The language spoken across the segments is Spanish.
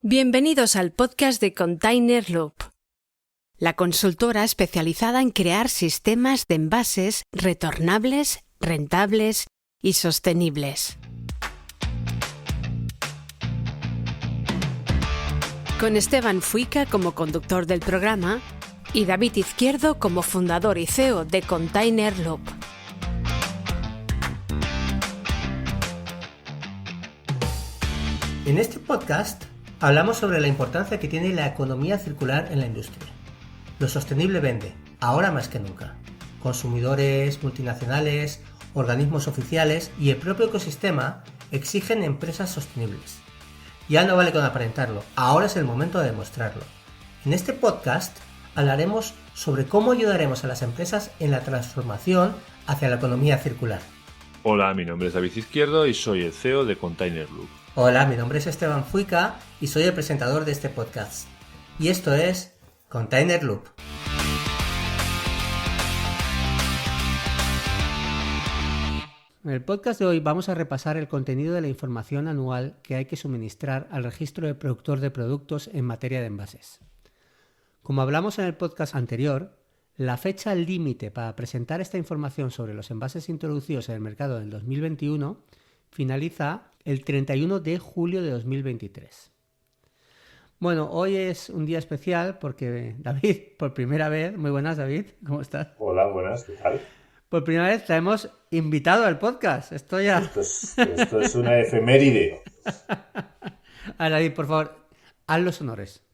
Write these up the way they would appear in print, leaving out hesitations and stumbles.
Bienvenidos al podcast de Container Loop, la consultora especializada en crear sistemas de envases retornables, rentables y sostenibles. Con Esteban Fuica como conductor del programa y David Izquierdo como fundador y CEO de Container Loop. En este podcast hablamos sobre la importancia que tiene la economía circular en la industria. Lo sostenible vende, ahora más que nunca. Consumidores, multinacionales, organismos oficiales y el propio ecosistema exigen empresas sostenibles. Ya no vale con aparentarlo, ahora es el momento de demostrarlo. En este podcast hablaremos sobre cómo ayudaremos a las empresas en la transformación hacia la economía circular. Hola, mi nombre es David Izquierdo y soy el CEO de Container Loop. Hola, mi nombre es Esteban Fuica y soy el presentador de este podcast. Y esto es Container Loop. En el podcast de hoy vamos a repasar el contenido de la información anual que hay que suministrar al registro de productor de productos en materia de envases. Como hablamos en el podcast anterior, la fecha límite para presentar esta información sobre los envases introducidos en el mercado en 2021 finaliza el 31 de julio de 2023. Bueno, hoy es un día especial porque David, por primera vez, muy buenas David, ¿cómo estás? Hola, buenas, ¿qué tal? Por primera vez traemos invitado al podcast, esto es una efeméride. A David, por favor, haz los honores.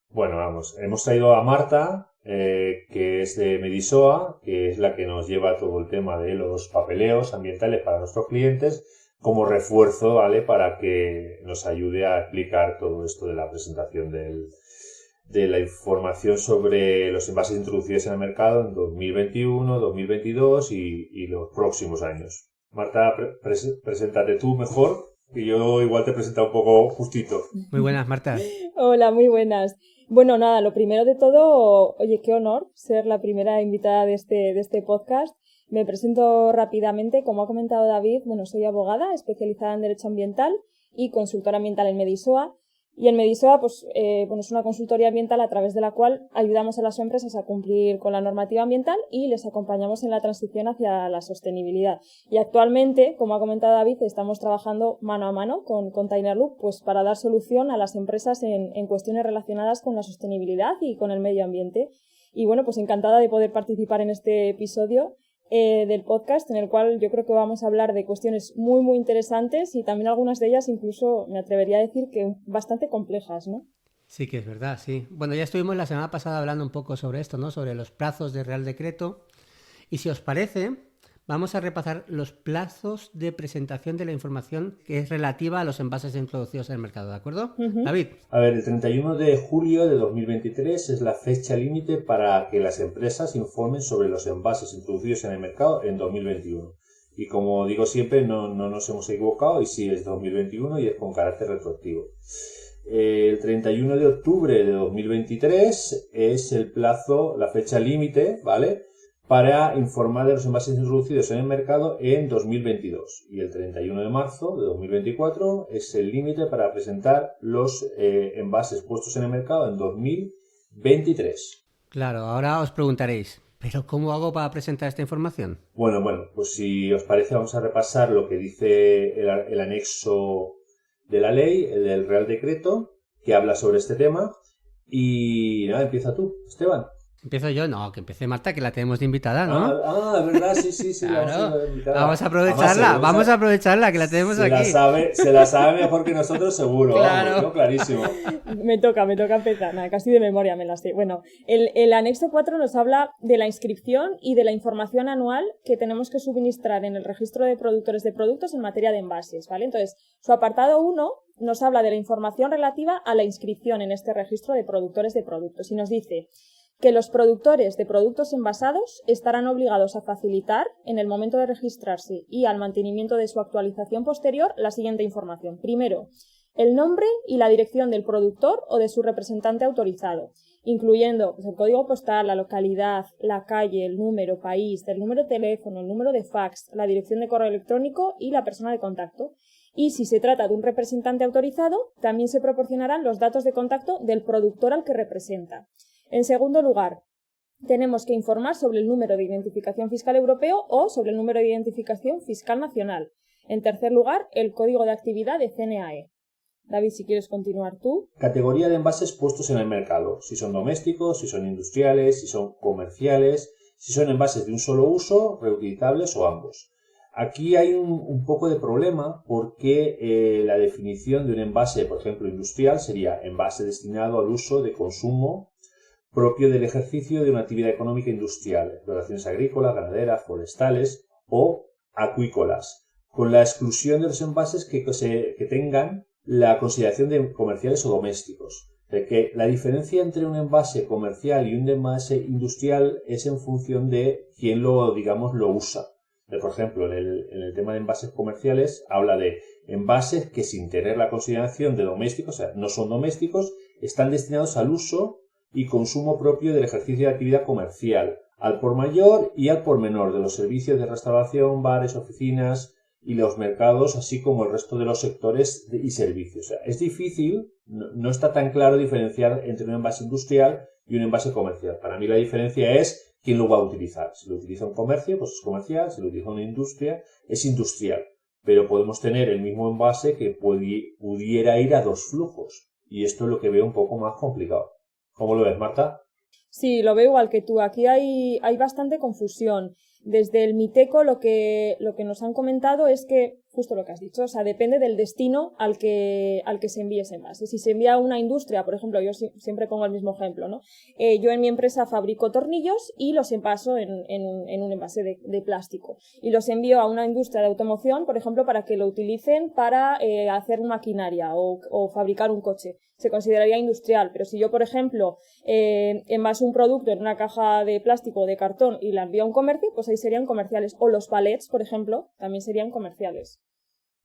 Bueno, vamos, hemos traído a Marta, que es de Medisoa, que es la que nos lleva todo el tema de los papeleos ambientales para nuestros clientes, como refuerzo, ¿vale? Para que nos ayude a explicar todo esto de la presentación de la información sobre los envases introducidos en el mercado en 2021, 2022 y los próximos años. Marta, preséntate tú mejor, que yo igual te he presentado un poco justito. Muy buenas, Marta. Hola, muy buenas. Bueno, nada, lo primero de todo, oye, qué honor ser la primera invitada de este podcast. Me presento rápidamente. Como ha comentado David, bueno, soy abogada especializada en Derecho Ambiental y consultora ambiental en Medisoa. Y en Medisoa, pues, es una consultoría ambiental a través de la cual ayudamos a las empresas a cumplir con la normativa ambiental y les acompañamos en la transición hacia la sostenibilidad. Y actualmente, como ha comentado David, estamos trabajando mano a mano con Container Loop, pues, para dar solución a las empresas en cuestiones relacionadas con la sostenibilidad y con el medio ambiente. Y bueno, pues encantada de poder participar en este episodio del podcast, en el cual yo creo que vamos a hablar de cuestiones muy muy interesantes y también algunas de ellas incluso me atrevería a decir que bastante complejas, ¿no? Sí que es verdad, sí. Bueno, ya estuvimos la semana pasada hablando un poco sobre esto, ¿no? Sobre los plazos de Real Decreto. Y si os parece, vamos a repasar los plazos de presentación de la información que es relativa a los envases introducidos en el mercado, ¿de acuerdo? Uh-huh. David. A ver, el 31 de julio de 2023 es la fecha límite para que las empresas informen sobre los envases introducidos en el mercado en 2021. Y como digo siempre, no nos hemos equivocado y sí es 2021 y es con carácter retroactivo. El 31 de octubre de 2023 es el plazo, la fecha límite, ¿vale?, para informar de los envases introducidos en el mercado en 2022. Y el 31 de marzo de 2024 es el límite para presentar los envases puestos en el mercado en 2023. Claro, ahora os preguntaréis, ¿pero cómo hago para presentar esta información? Bueno, pues si os parece vamos a repasar lo que dice el anexo de la ley, el del Real Decreto, que habla sobre este tema. Y nada, empieza tú, Esteban. ¿Empiezo yo? No, que empiece Marta, que la tenemos de invitada, ¿no? ¿Verdad? Sí. Claro. Vamos a aprovecharla, vamos a aprovecharla, que la tenemos aquí. Se la sabe mejor que nosotros, seguro. Claro. Vamos, ¿no? Clarísimo. Me toca empezar, nada, casi de memoria me la sé. Bueno, el anexo 4 nos habla de la inscripción y de la información anual que tenemos que suministrar en el registro de productores de productos en materia de envases, ¿vale? Entonces, su apartado 1 nos habla de la información relativa a la inscripción en este registro de productores de productos y nos dice que los productores de productos envasados estarán obligados a facilitar, en el momento de registrarse y al mantenimiento de su actualización posterior, la siguiente información. Primero, el nombre y la dirección del productor o de su representante autorizado, incluyendo el código postal, la localidad, la calle, el número, país, el número de teléfono, el número de fax, la dirección de correo electrónico y la persona de contacto. Y si se trata de un representante autorizado, también se proporcionarán los datos de contacto del productor al que representa. En segundo lugar, tenemos que informar sobre el número de identificación fiscal europeo o sobre el número de identificación fiscal nacional. En tercer lugar, el código de actividad de CNAE. David, si quieres continuar tú. Categoría de envases puestos en el mercado. Si son domésticos, si son industriales, si son comerciales, si son envases de un solo uso, reutilizables o ambos. Aquí hay un poco de problema porque la definición de un envase, por ejemplo, industrial, sería envase destinado al uso de consumo propio del ejercicio de una actividad económica industrial, explotaciones agrícolas, ganaderas, forestales o acuícolas, con la exclusión de los envases que tengan la consideración de comerciales o domésticos. De que la diferencia entre un envase comercial y un envase industrial es en función de quién lo usa. Por ejemplo, en el tema de envases comerciales habla de envases que sin tener la consideración de domésticos, o sea, no son domésticos, están destinados al uso y consumo propio del ejercicio de actividad comercial, al por mayor y al por menor de los servicios de restauración, bares, oficinas y los mercados, así como el resto de los sectores y servicios. O sea, es difícil, no está tan claro diferenciar entre un envase industrial y un envase comercial. Para mí la diferencia es quién lo va a utilizar. Si lo utiliza un comercio, pues es comercial. Si lo utiliza una industria, es industrial. Pero podemos tener el mismo envase que pudiera ir a dos flujos. Y esto es lo que veo un poco más complicado. ¿Cómo lo ves, Marta? Sí, lo veo igual que tú. Aquí hay bastante confusión. Desde el MITECO lo que nos han comentado es que, justo lo que has dicho, o sea, depende del destino al que se envíe ese envase. Si se envía a una industria, por ejemplo, yo siempre pongo el mismo ejemplo, ¿no? Yo en mi empresa fabrico tornillos y los envaso en un envase de plástico. Y los envío a una industria de automoción, por ejemplo, para que lo utilicen para hacer maquinaria o fabricar un coche. Se consideraría industrial, pero si yo, por ejemplo, envaso un producto en una caja de plástico o de cartón y la envío a un comercio, pues ahí serían comerciales. O los palets, por ejemplo, también serían comerciales.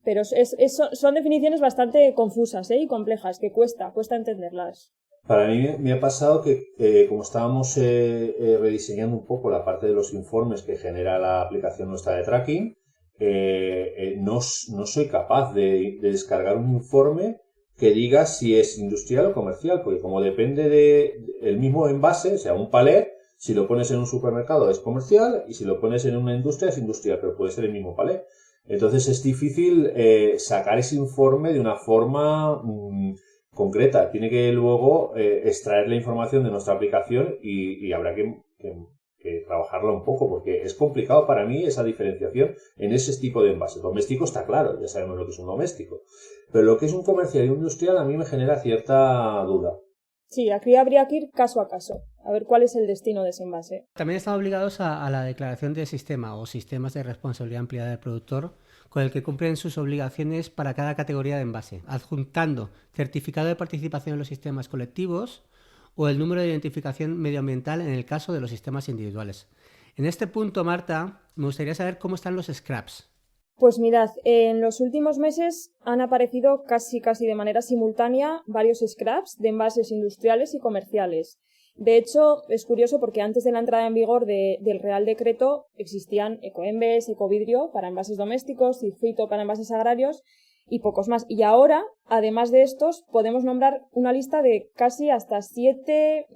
Pero son definiciones bastante confusas y complejas, que cuesta entenderlas. Para mí me ha pasado que como estábamos rediseñando un poco la parte de los informes que genera la aplicación nuestra de tracking, no soy capaz de descargar un informe que diga si es industrial o comercial, porque como depende del mismo envase, o sea, un palet, si lo pones en un supermercado es comercial y si lo pones en una industria es industrial, pero puede ser el mismo palet. Entonces es difícil sacar ese informe de una forma concreta. Tiene que luego extraer la información de nuestra aplicación y habrá que trabajarla un poco, porque es complicado para mí esa diferenciación en ese tipo de envases. Doméstico está claro, ya sabemos lo que es un doméstico. Pero lo que es un comercial y un industrial a mí me genera cierta duda. Sí, aquí habría que ir caso a caso, a ver cuál es el destino de ese envase. También están obligados a la declaración de sistema o sistemas de responsabilidad ampliada del productor, con el que cumplen sus obligaciones para cada categoría de envase, adjuntando certificado de participación en los sistemas colectivos o el número de identificación medioambiental en el caso de los sistemas individuales. En este punto, Marta, me gustaría saber cómo están los scraps. Pues mirad, en los últimos meses han aparecido casi de manera simultánea varios scraps de envases industriales y comerciales. De hecho, es curioso porque antes de la entrada en vigor del Real Decreto existían Ecoembes, Ecovidrio para envases domésticos y Fito para envases agrarios y pocos más. Y ahora, además de estos, podemos nombrar una lista de casi hasta 7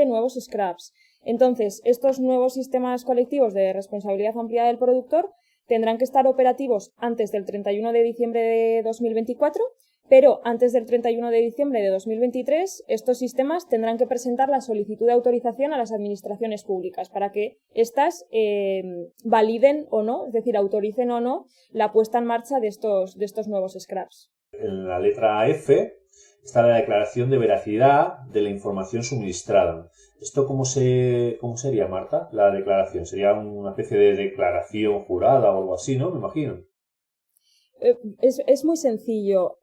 nuevos scraps. Entonces, estos nuevos sistemas colectivos de responsabilidad ampliada del productor tendrán que estar operativos antes del 31 de diciembre de 2024, pero antes del 31 de diciembre de 2023 estos sistemas tendrán que presentar la solicitud de autorización a las administraciones públicas para que éstas validen o no, es decir, autoricen o no la puesta en marcha de estos nuevos scraps. En la letra F está la declaración de veracidad de la información suministrada. ¿Esto cómo sería, Marta, la declaración? ¿Sería una especie de declaración jurada o algo así, no? Me imagino. Es muy sencillo.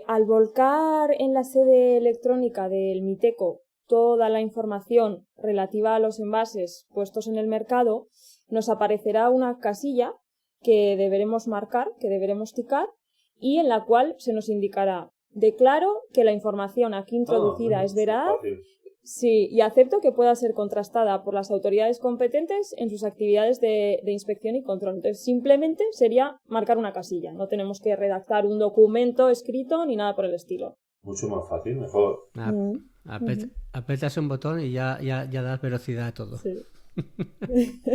Al volcar en la sede electrónica del MITECO toda la información relativa a los envases puestos en el mercado, nos aparecerá una casilla que deberemos marcar, que deberemos ticar, y en la cual se nos indicará: declaro que la información aquí introducida es veraz. Sí, y acepto que pueda ser contrastada por las autoridades competentes en sus actividades de inspección y control. Entonces, simplemente sería marcar una casilla. No tenemos que redactar un documento escrito ni nada por el estilo. Mucho más fácil, mejor. Apretas un botón y ya das velocidad a todo. Sí.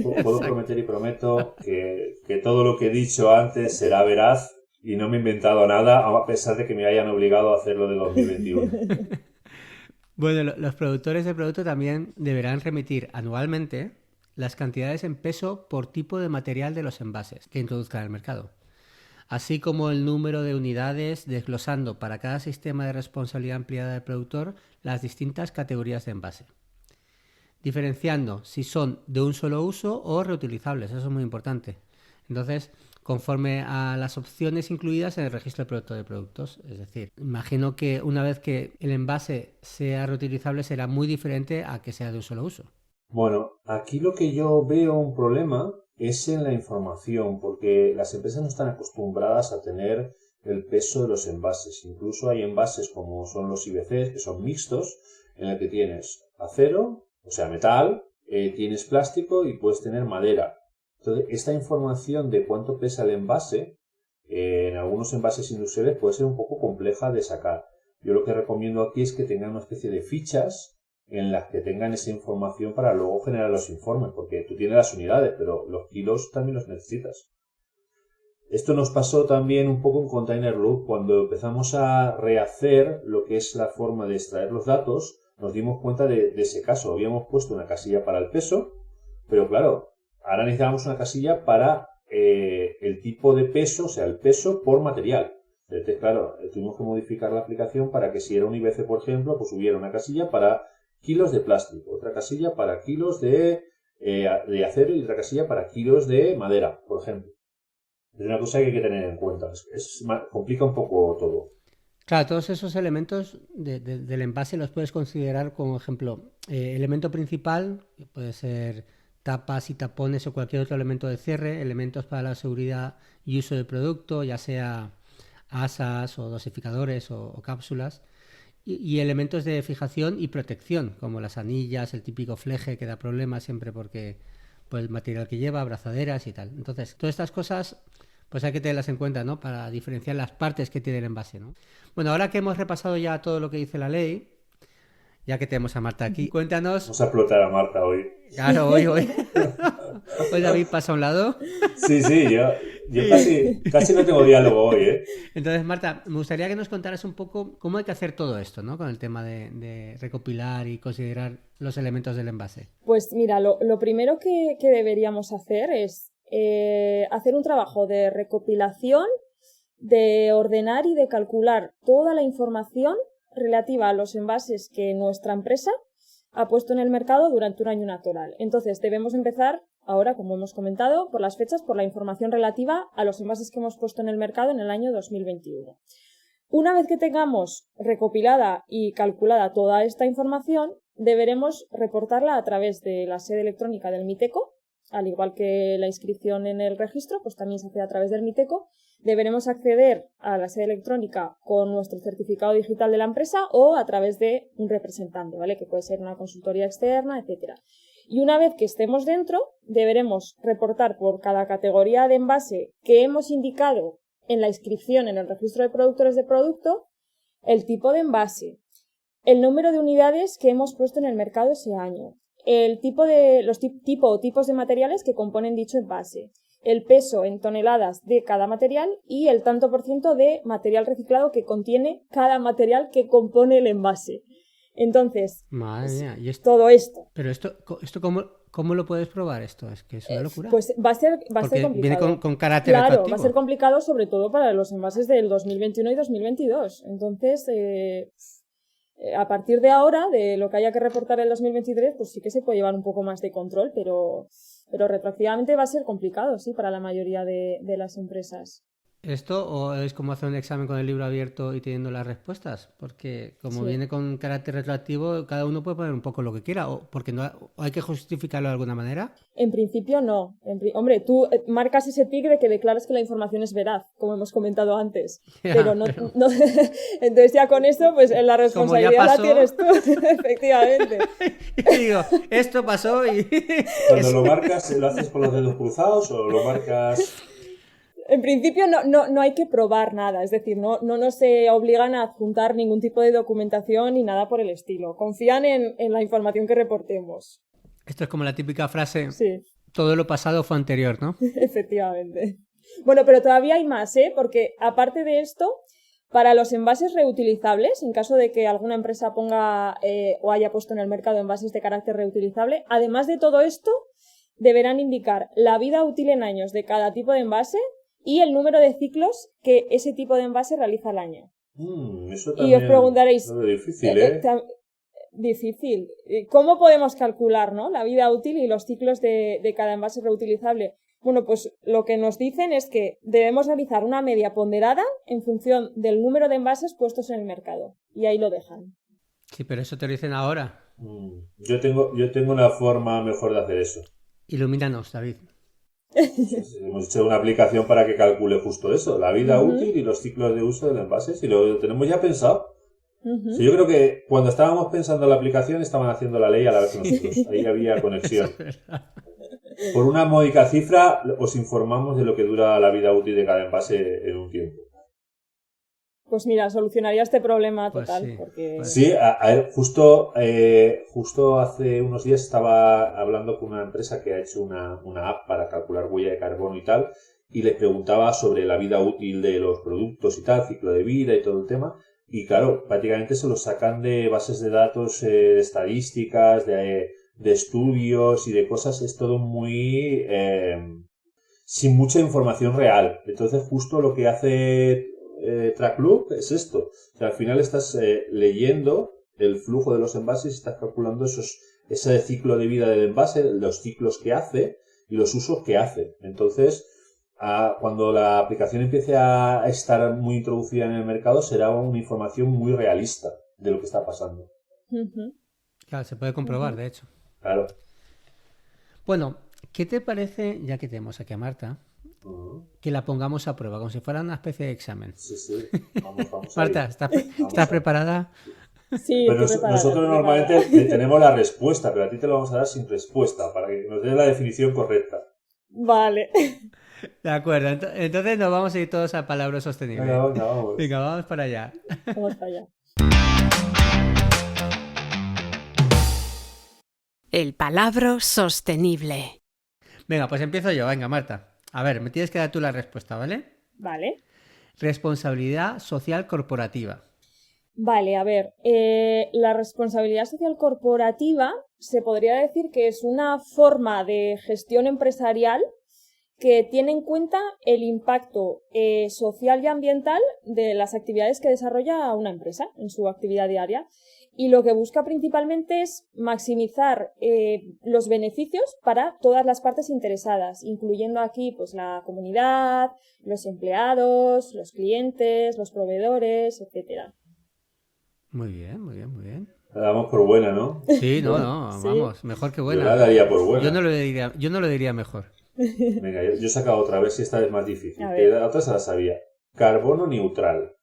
Puedo prometer y prometo que todo lo que he dicho antes será veraz y no me he inventado nada, a pesar de que me hayan obligado a hacerlo de 2021. Bueno, los productores de producto también deberán remitir anualmente las cantidades en peso por tipo de material de los envases que introduzcan al mercado, así como el número de unidades, desglosando para cada sistema de responsabilidad ampliada del productor las distintas categorías de envase, diferenciando si son de un solo uso o reutilizables. Eso es muy importante. Entonces, conforme a las opciones incluidas en el registro de producto de productos. Es decir, imagino que una vez que el envase sea reutilizable será muy diferente a que sea de un solo uso. Bueno, aquí lo que yo veo un problema es en la información, porque las empresas no están acostumbradas a tener el peso de los envases. Incluso hay envases como son los IBCs, que son mixtos, en el que tienes acero, o sea, metal, tienes plástico y puedes tener madera. Entonces, esta información de cuánto pesa el envase, en algunos envases industriales puede ser un poco compleja de sacar. Yo lo que recomiendo aquí es que tengan una especie de fichas en las que tengan esa información para luego generar los informes, porque tú tienes las unidades, pero los kilos también los necesitas. Esto nos pasó también un poco en Container Loop. Cuando empezamos a rehacer lo que es la forma de extraer los datos, nos dimos cuenta de ese caso. Habíamos puesto una casilla para el peso, pero claro, ahora necesitábamos una casilla para el tipo de peso, o sea, el peso por material. Entonces, claro, tuvimos que modificar la aplicación para que si era un IBC, por ejemplo, pues hubiera una casilla para kilos de plástico, otra casilla para kilos de acero y otra casilla para kilos de madera, por ejemplo. Es una cosa que hay que tener en cuenta. Complica un poco todo. Claro, todos esos elementos del envase los puedes considerar como ejemplo, elemento principal, que puede ser tapas y tapones o cualquier otro elemento de cierre, elementos para la seguridad y uso del producto, ya sea asas o dosificadores o cápsulas, y elementos de fijación y protección, como las anillas, el típico fleje que da problemas siempre porque por el material que lleva, abrazaderas y tal. Entonces, todas estas cosas pues hay que tenerlas en cuenta, ¿no? Para diferenciar las partes que tiene el envase, ¿no? Bueno, ahora que hemos repasado ya todo lo que dice la ley, ya que tenemos a Marta aquí, cuéntanos... Vamos a explotar a Marta hoy. Claro, hoy. Hoy David pasa a un lado. Sí, yo casi no tengo diálogo hoy, ¿eh? Entonces, Marta, me gustaría que nos contaras un poco cómo hay que hacer todo esto, ¿no? Con el tema de recopilar y considerar los elementos del envase. Pues mira, lo primero que deberíamos hacer es hacer un trabajo de recopilación, de ordenar y de calcular toda la información relativa a los envases que nuestra empresa ha puesto en el mercado durante un año natural. Entonces, debemos empezar ahora, como hemos comentado, por las fechas, por la información relativa a los envases que hemos puesto en el mercado en el año 2021. Una vez que tengamos recopilada y calculada toda esta información, deberemos reportarla a través de la sede electrónica del MITECO. Al igual que la inscripción en el registro, pues también se hace a través del MITECO. Deberemos acceder a la sede electrónica con nuestro certificado digital de la empresa o a través de un representante, ¿vale? Que puede ser una consultoría externa, etcétera. Y una vez que estemos dentro, deberemos reportar por cada categoría de envase que hemos indicado en la inscripción en el registro de productores de producto, el tipo de envase, el número de unidades que hemos puesto en el mercado ese año, el tipo de los tipos de materiales que componen dicho envase, el peso en toneladas de cada material y el tanto por ciento de material reciclado que contiene cada material que compone el envase. Entonces, madre mía, ¿y esto? Todo esto. Pero esto ¿cómo lo puedes probar esto? Es que es una locura. Pues va a ser complicado. Viene con carácter retroactivo. Claro, va a ser complicado sobre todo para los envases del 2021 y 2022. Entonces, a partir de ahora, de lo que haya que reportar el 2023, pues sí que se puede llevar un poco más de control, pero retroactivamente va a ser complicado, sí, para la mayoría de las empresas. ¿Esto o es como hacer un examen con el libro abierto y teniendo las respuestas? Porque como viene con carácter retroactivo, cada uno puede poner un poco lo que quiera, o porque no o hay que justificarlo de alguna manera. En principio no. Hombre, tú marcas ese tic de que declaras que la información es veraz, como hemos comentado antes. Ya, pero no. Entonces ya con eso, pues la responsabilidad pasó... la tienes tú, efectivamente. Y digo, esto pasó y... Cuando lo marcas, ¿lo haces con los dedos cruzados o lo marcas...? En principio no hay que probar nada, es decir, no nos obligan a adjuntar ningún tipo de documentación ni nada por el estilo. Confían en la información que reportemos. Esto es como la típica frase, sí. Todo lo pasado fue anterior, ¿no? Efectivamente. Bueno, pero todavía hay más, porque aparte de esto, para los envases reutilizables, en caso de que alguna empresa ponga o haya puesto en el mercado envases de carácter reutilizable, además de todo esto, deberán indicar la vida útil en años de cada tipo de envase y el número de ciclos que ese tipo de envase realiza al año. Eso también y os preguntaréis... es difícil, Difícil. ¿Cómo podemos calcular, ¿no?, la vida útil y los ciclos de cada envase reutilizable? Bueno, pues lo que nos dicen es que debemos realizar una media ponderada en función del número de envases puestos en el mercado. Y ahí lo dejan. Sí, pero eso te lo dicen ahora. Yo tengo una forma mejor de hacer eso. Ilumínanos, David. Hemos hecho una aplicación para que calcule justo eso, la vida útil y los ciclos de uso del envase. Si lo tenemos ya pensado. Sí, yo creo que cuando estábamos pensando en la aplicación estaban haciendo la ley a la vez que nosotros. Ahí había conexión. Por una módica cifra os informamos de lo que dura la vida útil de cada envase en un tiempo. Pues mira, solucionaría este problema total. Pues sí, porque... Sí, a ver, justo hace unos días estaba hablando con una empresa que ha hecho una app para calcular huella de carbono y tal, y les preguntaba sobre la vida útil de los productos y tal, ciclo de vida y todo el tema. Y claro, prácticamente se lo sacan de bases de datos, de estadísticas, de estudios y de cosas. Es todo muy... sin mucha información real. Entonces justo lo que hace Trackloop es esto. O sea, al final estás leyendo el flujo de los envases y estás calculando ese ciclo de vida del envase, los ciclos que hace y los usos que hace. Entonces... cuando la aplicación empiece a estar muy introducida en el mercado, será una información muy realista de lo que está pasando. Claro, se puede comprobar, de hecho. Claro. Bueno, ¿qué te parece, ya que tenemos aquí a Marta, que la pongamos a prueba, como si fuera una especie de examen? Sí. Vamos Marta, ¿estás preparada? Sí, pero nosotros normalmente tenemos la respuesta, pero a ti te lo vamos a dar sin respuesta, para que nos des la definición correcta. Vale. De acuerdo, entonces nos vamos a ir todos a palabra sostenible. Vamos. Venga, vamos para allá. Vamos para allá. El palabra sostenible. Venga, pues empiezo yo. Venga, Marta. A ver, me tienes que dar tú la respuesta, ¿vale? Vale. Responsabilidad social corporativa. Vale, a ver. La responsabilidad social corporativa se podría decir que es una forma de gestión empresarial que tiene en cuenta el impacto social y ambiental de las actividades que desarrolla una empresa en su actividad diaria. Y lo que busca principalmente es maximizar los beneficios para todas las partes interesadas, incluyendo aquí pues la comunidad, los empleados, los clientes, los proveedores, etcétera. Muy bien. La damos por buena, ¿no? Sí, vamos, mejor que buena. Yo la daría por buena. Yo no lo diría mejor. Venga, yo he sacado otra vez y esta es más difícil. A Que ver. la otra se la sabía. Carbono neutral.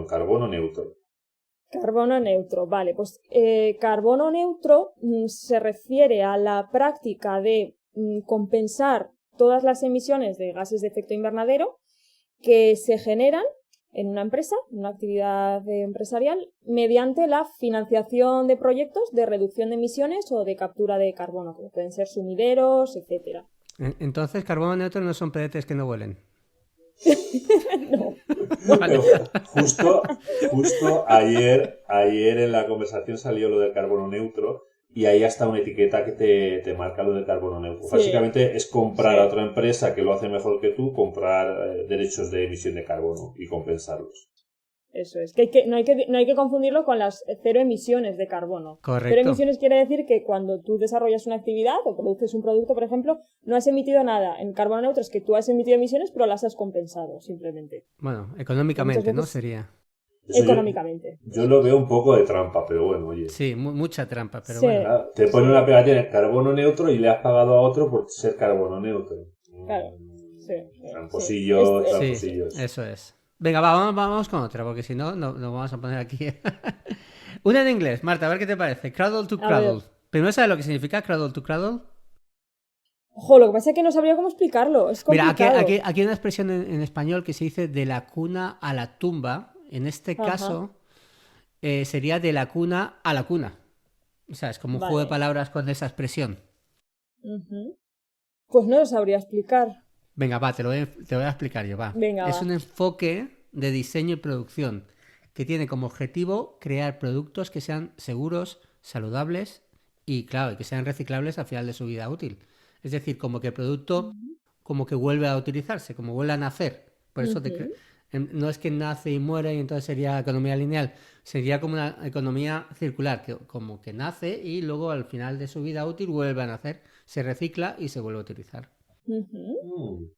Carbono neutro. Carbono neutro, vale, pues carbono neutro se refiere a la práctica de compensar todas las emisiones de gases de efecto invernadero que se generan en una empresa, en una actividad empresarial, mediante la financiación de proyectos de reducción de emisiones o de captura de carbono, como pueden ser sumideros, etcétera. Entonces, carbono neutro no son pedetes que no huelen. No. Vale. Justo ayer en la conversación salió lo del carbono neutro y ahí está una etiqueta que te marca lo del carbono neutro. Sí. Básicamente es comprar Sí. a otra empresa que lo hace mejor que tú, comprar derechos de emisión de carbono y compensarlos. Eso es. Que no hay que confundirlo con las 0 emisiones de carbono. Correcto. 0 emisiones quiere decir que cuando tú desarrollas una actividad o produces un producto, por ejemplo, no has emitido nada. En carbono neutro es que tú has emitido emisiones, pero las has compensado, simplemente. Bueno, económicamente, Muchas ¿no? veces- Sería. Eso Económicamente. yo lo veo un poco de trampa, pero bueno, oye. Sí, mucha trampa, pero Sí. bueno. Claro, te ponen una pegatina en carbono neutro y le has pagado a otro por ser carbono neutro. Claro. Sí. Tramposillos, Sí. tramposillos. Sí, eso es. Venga, vamos con otra, porque si no, nos vamos a poner aquí. Una en inglés, Marta, a ver qué te parece. Cradle to A cradle. ver. Primero, ¿sabes lo que significa cradle to cradle? Ojo, lo que pasa es que no sabría cómo explicarlo. Es Mira, complicado. aquí hay una expresión en español que se dice de la cuna a la tumba. En este Ajá. caso, sería de la cuna a la cuna. O sea, es como un juego de Vale. palabras con esa expresión. Ujú. Pues no lo sabría explicar. Venga, va, te voy a explicar yo, va. Venga, Es va. un enfoque de diseño y producción que tiene como objetivo crear productos que sean seguros, saludables y, claro, y que sean reciclables al final de su vida útil. Es decir, como que el producto como que vuelve a utilizarse, como vuelve a nacer. Por eso Ujú. no es que nace y muere y entonces sería economía lineal, sería como una economía circular, que como que nace y luego al final de su vida útil vuelve a nacer, se recicla y se vuelve a utilizar. Ujú.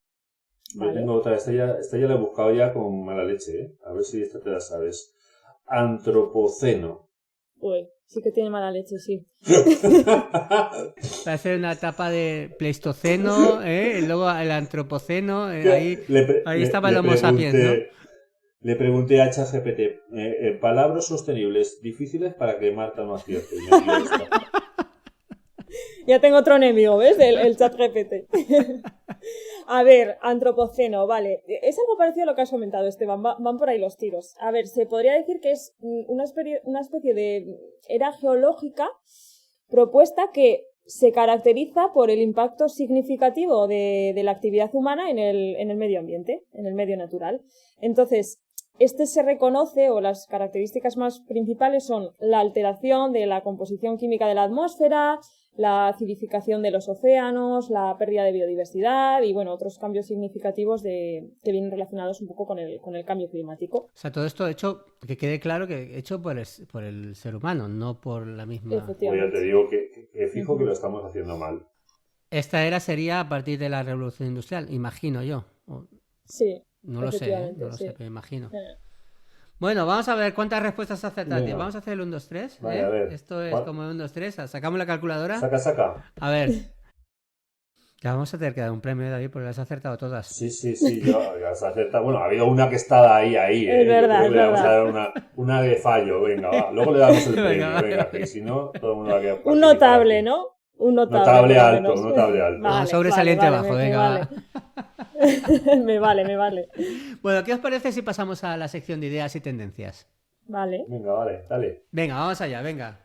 Yo Vale. tengo otra, esta ya la he buscado ya con mala leche, ¿eh? A ver si esta te la sabes. Antropoceno. Uy, sí que tiene mala leche, sí. Parece una etapa de Pleistoceno, y luego el Antropoceno, ahí estaba el Homo sapiens, ¿no? Le pregunté a ChatGPT, palabras sostenibles difíciles para que Marta no acierte. Y me dio esta. Ya tengo otro enemigo, ¿ves? El ChatGPT. A ver, antropoceno, vale. Es algo parecido a lo que has comentado, Esteban. Van por ahí los tiros. A ver, se podría decir que es una especie de era geológica propuesta que se caracteriza por el impacto significativo de la actividad humana en el medio ambiente, en el medio natural. Entonces, se reconoce, o las características más principales son la alteración de la composición química de la atmósfera, la acidificación de los océanos, la pérdida de biodiversidad y, bueno, otros cambios significativos que vienen relacionados un poco con el cambio climático. O sea, todo esto hecho, que quede claro que hecho por el ser humano, no por la misma... Pues ya Efectivamente. te digo que fijo que lo estamos haciendo mal. Esta era sería a partir de la Revolución Industrial, imagino yo. Sí. No lo sé, efectivamente, no lo sí. sé, pero imagino. Eh, Bueno, vamos a ver cuántas respuestas acertadas. Venga. Vamos a hacer el 1, 2, 3. Vale, a ver. Esto es ¿Cuál? como el 1, 2, 3. Sacamos la calculadora. Saca. A ver. Ya vamos a tener que dar un premio, David, porque las has acertado todas. Sí, ya se acerta. Bueno, ha habido una que está ahí, ¿eh? Es verdad, Yo creo que le vamos es a verdad. dar una de fallo, venga, va. Luego le damos el premio, Venga. venga, que si no, todo el mundo va a quedar Un notable, ¿no? Un notable. Notable por lo alto, menos. notable alto. Vale, Sobresaliente vale, abajo, me venga. vale. me vale. Bueno, ¿qué os parece si pasamos a la sección de ideas y tendencias? Vale. Venga, vale, dale. Venga, vamos allá, venga.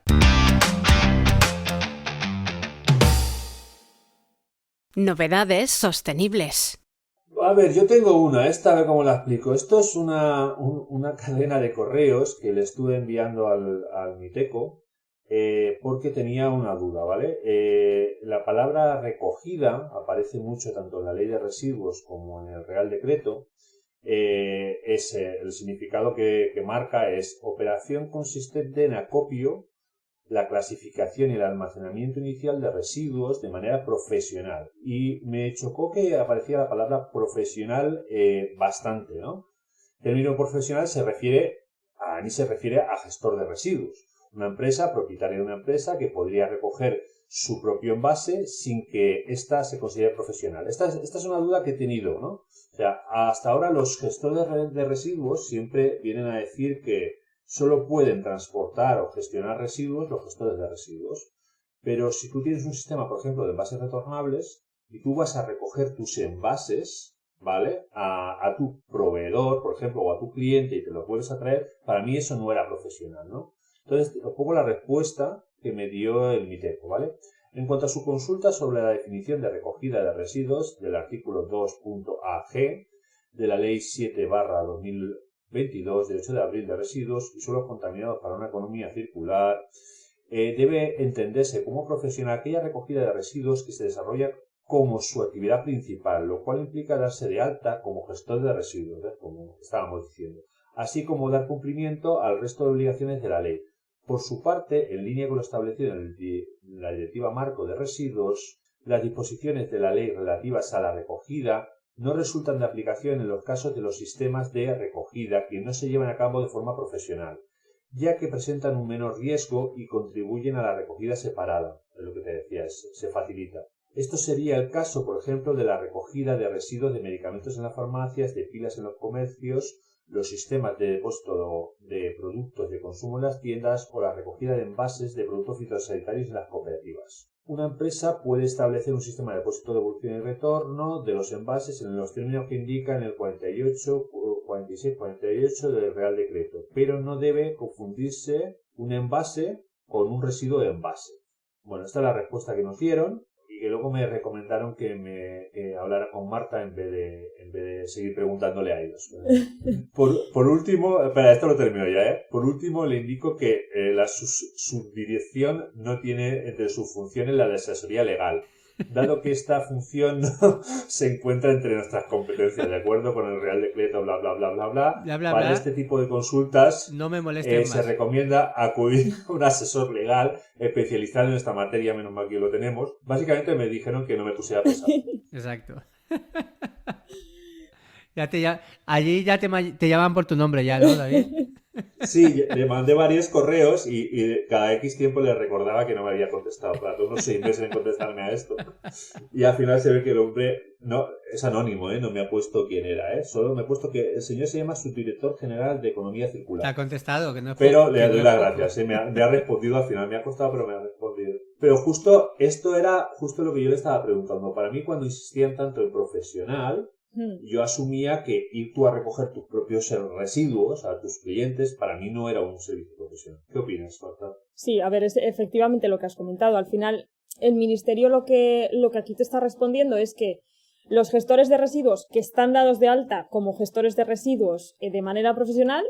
Novedades sostenibles. A ver, yo tengo una, esta a ver cómo la explico. Esto es una cadena de correos que le estuve enviando al Miteco porque tenía una duda, ¿vale? La palabra recogida aparece mucho tanto en la Ley de Residuos como en el Real Decreto. El significado que marca es operación consistente en acopio, la clasificación y el almacenamiento inicial de residuos de manera profesional. Y me chocó que aparecía la palabra profesional bastante, ¿no? El término profesional se refiere a gestor de residuos. Una empresa, propietaria de una empresa, que podría recoger su propio envase sin que ésta se considere profesional. Esta es una duda que he tenido, ¿no? O sea, hasta ahora los gestores de residuos siempre vienen a decir que solo pueden transportar o gestionar residuos los gestores de residuos. Pero si tú tienes un sistema, por ejemplo, de envases retornables y tú vas a recoger tus envases, ¿vale? A tu proveedor, por ejemplo, o a tu cliente y te los vuelves a traer, para mí eso no era profesional, ¿no? Entonces, un poco la respuesta que me dio el Miteco, ¿vale? En cuanto a su consulta sobre la definición de recogida de residuos del artículo 2.ag de la Ley 7/2022 de 8 de abril de residuos y suelos contaminados para una economía circular, debe entenderse como profesional aquella recogida de residuos que se desarrolla como su actividad principal, lo cual implica darse de alta como gestor de residuos, ¿ves? Como estábamos diciendo. así como dar cumplimiento al resto de obligaciones de la ley. Por su parte, en línea con lo establecido en la Directiva Marco de Residuos, las disposiciones de la ley relativas a la recogida no resultan de aplicación en los casos de los sistemas de recogida que no se llevan a cabo de forma profesional, ya que presentan un menor riesgo y contribuyen a la recogida separada. Es lo que te decía, se facilita. Esto sería el caso, por ejemplo, de la recogida de residuos de medicamentos en las farmacias, de pilas en los comercios, los sistemas de depósito de productos de consumo en las tiendas o la recogida de envases de productos fitosanitarios en las cooperativas. Una empresa puede establecer un sistema de depósito, devolución y retorno de los envases en los términos que indica en el 46-48 del Real Decreto, pero no debe confundirse un envase con un residuo de envase. Bueno, esta es la respuesta que nos dieron y que luego me recomendaron que hablara con Marta en vez de seguir preguntándole a ellos. Por último, espera, esto lo termino ya, Por último, le indico que la subdirección no tiene entre sus funciones la de asesoría legal, dado que esta función no se encuentra entre nuestras competencias, de acuerdo con el Real Decreto, bla, bla, bla, bla, bla. Bla, bla, Para bla. este tipo de consultas No me molesten se más. recomienda acudir a un asesor legal especializado en esta materia, menos mal que lo tenemos. Básicamente me dijeron que no me pusiera pesado. Exacto. Allí ya te llaman por tu nombre ya, ¿no, David? Sí, le mandé varios correos y cada X tiempo le recordaba que no me había contestado. Tardó unos 6 meses en contestarme a esto. Y al final se ve que el hombre no es anónimo, no me ha puesto quién era, Solo me ha puesto que el señor se llama Subdirector General de Economía Te Circular. ha contestado, que no es Pero poco, le que doy no las es poco. gracias, me ha respondido al final. Me ha costado, pero me ha respondido. Pero justo esto era justo lo que yo le estaba preguntando. Para mí, cuando insistían tanto en profesional, yo asumía que ir tú a recoger tus propios residuos a tus clientes, para mí no era un servicio profesional. ¿Qué opinas, Marta? Sí, a ver, es efectivamente lo que has comentado. Al final, el ministerio lo que aquí te está respondiendo es que los gestores de residuos que están dados de alta como gestores de residuos de manera profesional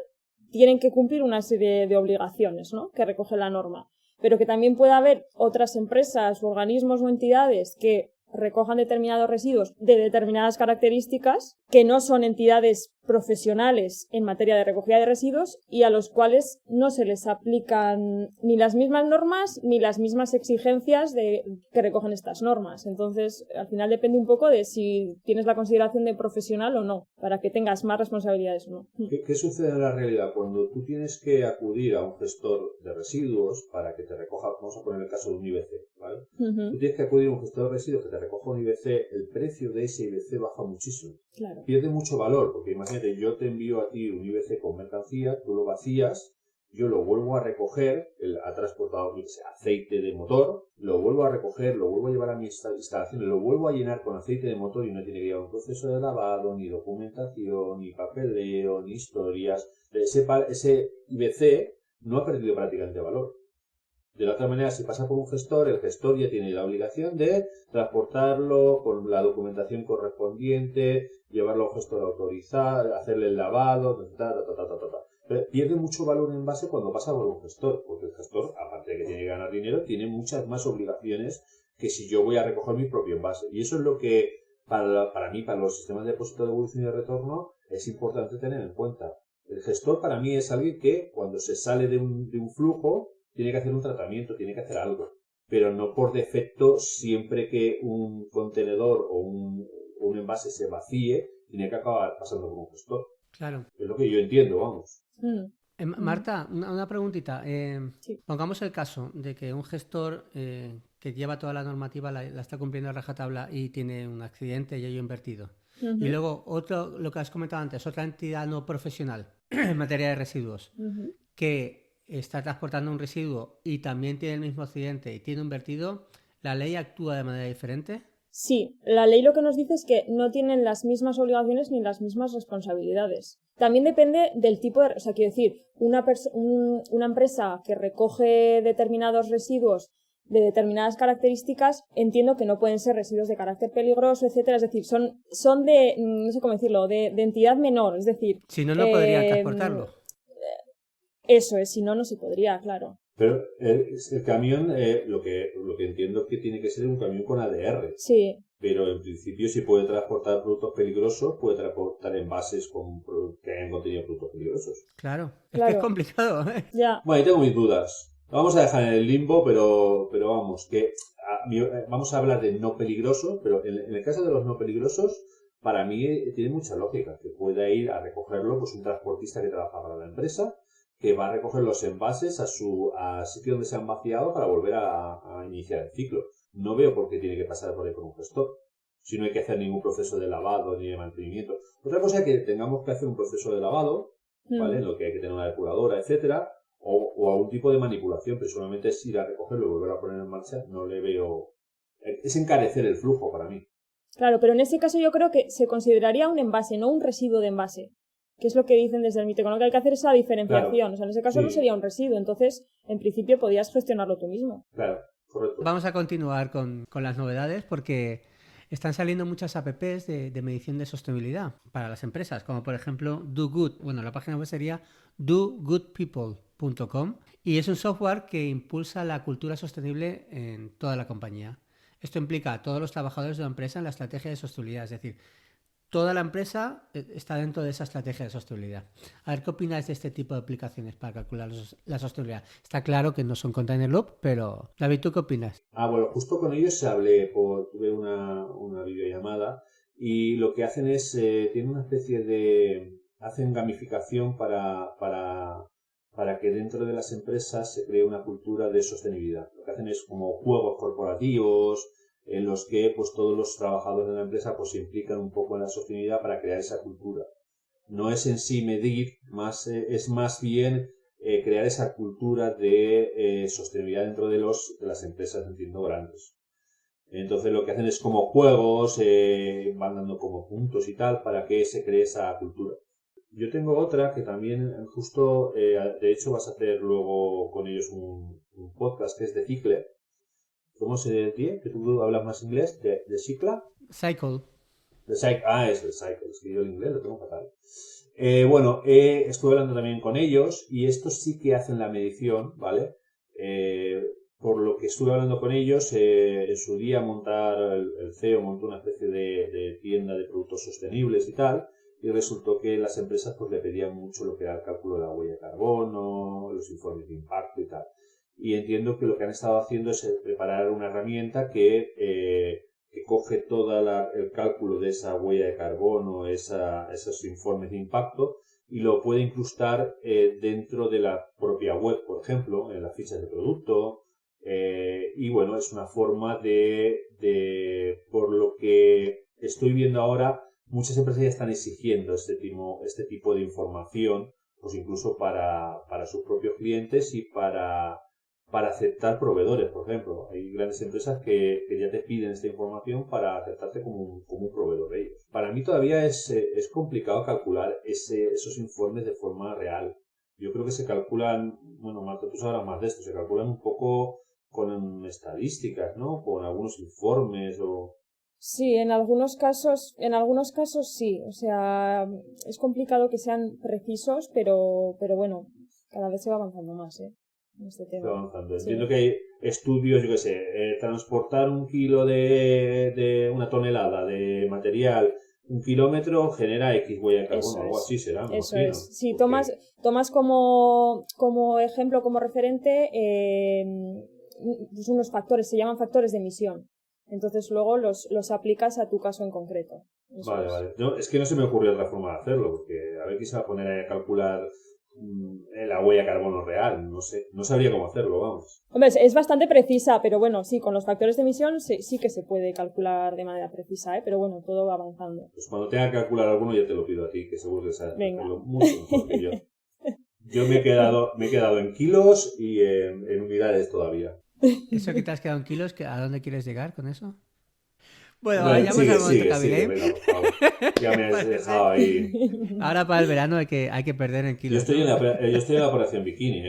tienen que cumplir una serie de obligaciones, ¿no?, que recoge la norma. Pero que también puede haber otras empresas, organismos o entidades que recojan determinados residuos de determinadas características que no son entidades profesionales en materia de recogida de residuos y a los cuales no se les aplican ni las mismas normas ni las mismas exigencias que recogen estas normas. Entonces, al final depende un poco de si tienes la consideración de profesional o no, para que tengas más responsabilidades o no. ¿Qué sucede en la realidad? Cuando tú tienes que acudir a un gestor de residuos para que te recoja, vamos a poner el caso de un IBC, ¿vale? Tú tienes que acudir a un gestor de residuos que te recoja un IBC, el precio de ese IBC baja muchísimo. Claro. Pierde mucho valor, porque imagínate, yo te envío a ti un IBC con mercancía, tú lo vacías, yo lo vuelvo a recoger, ha transportado aceite de motor, lo vuelvo a recoger, lo vuelvo a llevar a mi instalación, lo vuelvo a llenar con aceite de motor y no tiene que llevar un proceso de lavado, ni documentación, ni papeleo, ni historias. Ese IBC no ha perdido prácticamente valor. De la otra manera, si pasa por un gestor, el gestor ya tiene la obligación de transportarlo con la documentación correspondiente, llevarlo a un gestor autorizado, hacerle el lavado, Pero pierde mucho valor en envase cuando pasa por un gestor, porque el gestor, aparte de que tiene que ganar dinero, tiene muchas más obligaciones que si yo voy a recoger mi propio envase. Y eso es lo que, para mí, para los sistemas de depósito, devolución y de retorno, es importante tener en cuenta. El gestor, para mí, es alguien que, cuando se sale de un flujo, tiene que hacer un tratamiento, tiene que hacer algo. Pero no por defecto, siempre que un contenedor o un envase se vacíe, tiene que acabar pasando por un gestor. Claro. Es lo que yo entiendo, vamos. Marta, una preguntita. Sí. Pongamos el caso de que un gestor que lleva toda la normativa la está cumpliendo a rajatabla y tiene un accidente y ello invertido. Y luego, lo que has comentado antes, otra entidad no profesional en materia de residuos, que está transportando un residuo y también tiene el mismo accidente y tiene un vertido, ¿la ley actúa de manera diferente? Sí, la ley lo que nos dice es que no tienen las mismas obligaciones ni las mismas responsabilidades. También depende del tipo de... O sea, quiero decir, una empresa que recoge determinados residuos de determinadas características, entiendo que no pueden ser residuos de carácter peligroso, etcétera. Es decir, son de, no sé cómo decirlo, de entidad menor. Es decir... Si no, no podría transportarlo. Eso es, si no, no se podría, claro. Pero el camión, lo que entiendo que tiene que ser un camión con ADR. Sí. pero en principio si puede transportar productos peligrosos, puede transportar envases que hayan contenido productos peligrosos. Claro, es que es complicado, ¿eh? Ya. Bueno, y tengo mis dudas. Lo vamos a dejar en el limbo, pero vamos, vamos a hablar de no peligrosos, pero en el caso de los no peligrosos, para mí tiene mucha lógica que pueda ir a recogerlo pues un transportista que trabaja para la empresa, que va a recoger los envases a sitio donde se han vaciado para volver a iniciar el ciclo. No veo por qué tiene que pasar por ahí por un gestor, si no hay que hacer ningún proceso de lavado ni de mantenimiento. Otra cosa es que tengamos que hacer un proceso de lavado, ¿vale? En lo que hay que tener una depuradora, etcétera, o algún tipo de manipulación, pero solamente es ir a recogerlo y volver a poner en marcha. No le veo... Es encarecer el flujo para mí. Claro, pero en ese caso yo creo que se consideraría un envase, no un residuo de envase, que es lo que dicen desde el MITE. Con lo que hay que hacer esa diferenciación. Claro. O sea, en ese caso no sería un residuo, entonces en principio podías gestionarlo tú mismo. Claro, correcto. Vamos a continuar con las novedades porque están saliendo muchas apps de medición de sostenibilidad para las empresas, como por ejemplo Do Good. Bueno, la página web sería dogoodpeople.com y es un software que impulsa la cultura sostenible en toda la compañía. Esto implica a todos los trabajadores de la empresa en la estrategia de sostenibilidad, es decir, toda la empresa está dentro de esa estrategia de sostenibilidad. A ver, ¿qué opináis de este tipo de aplicaciones para calcular la sostenibilidad? Está claro que no son Container Loop, pero David, ¿tú qué opinas? Bueno, justo con ellos hablé, tuve una videollamada y lo que hacen es, tienen una especie de, hacen gamificación para que dentro de las empresas se cree una cultura de sostenibilidad. Lo que hacen es como juegos corporativos, en los que pues todos los trabajadores de la empresa pues se implican un poco en la sostenibilidad para crear esa cultura. No es en sí medir, es más bien crear esa cultura de sostenibilidad dentro de las empresas, entiendo, grandes. Entonces lo que hacen es como juegos, van dando como puntos y tal para que se cree esa cultura. Yo tengo otra que también justo, de hecho vas a hacer luego con ellos un podcast que es de Cicle. ¿Cómo se dice? Que tú hablas más inglés. ¿De Cicla? Cycle. Es el Cycle. Es que yo el inglés lo tengo fatal. Estuve hablando también con ellos y estos sí que hacen la medición, ¿vale? Por lo que estuve hablando con ellos, en su día el CEO montó una especie de tienda de productos sostenibles y tal, y resultó que las empresas pues le pedían mucho lo que era el cálculo de la huella de carbono, los informes de impacto y tal. Y entiendo que lo que han estado haciendo es preparar una herramienta que coge todo el cálculo de esa huella de carbono, esos informes de impacto, y lo puede incrustar dentro de la propia web, por ejemplo, en las fichas de producto. Y bueno, es una forma por lo que estoy viendo ahora, muchas empresas ya están exigiendo este tipo de información, pues incluso para sus propios clientes y para aceptar proveedores, por ejemplo. Hay grandes empresas que ya te piden esta información para aceptarte como un proveedor de ellos. Para mí todavía es complicado calcular esos informes de forma real. Yo creo que se calculan, bueno, Marta, tú sabrás más de esto, se calculan un poco con estadísticas, ¿no? Con algunos informes o... Sí, en algunos casos sí. O sea, es complicado que sean precisos, pero bueno, cada vez se va avanzando más, en este tema. Avanzando. Sí. Entiendo que hay estudios, yo qué sé, transportar 1 kilo de una tonelada de material 1 kilómetro genera X huella de carbono, algo así será. Eso es. Sí, porque... tomas como ejemplo, como referente, pues unos factores, se llaman factores de emisión. Entonces luego los aplicas a tu caso en concreto. Vale. No, es que no se me ocurrió otra forma de hacerlo, porque a ver qué se va a poner a calcular la huella de carbono real, no sé, no sabría cómo hacerlo, vamos. Hombre, es bastante precisa, pero bueno, sí, con los factores de emisión sí que se puede calcular de manera precisa, pero bueno, todo va avanzando. Pues cuando tenga que calcular alguno ya te lo pido a ti, que seguro que sabes hacerlo mucho mejor que yo. Yo me he quedado en kilos y en unidades todavía. ¿Eso que te has quedado en kilos, ¿a dónde quieres llegar con eso? Bueno, vayamos al momento Kabilé. Ya me has dejado ahí. Ahora para el verano hay que perder en kilos. Yo estoy en la operación bikini,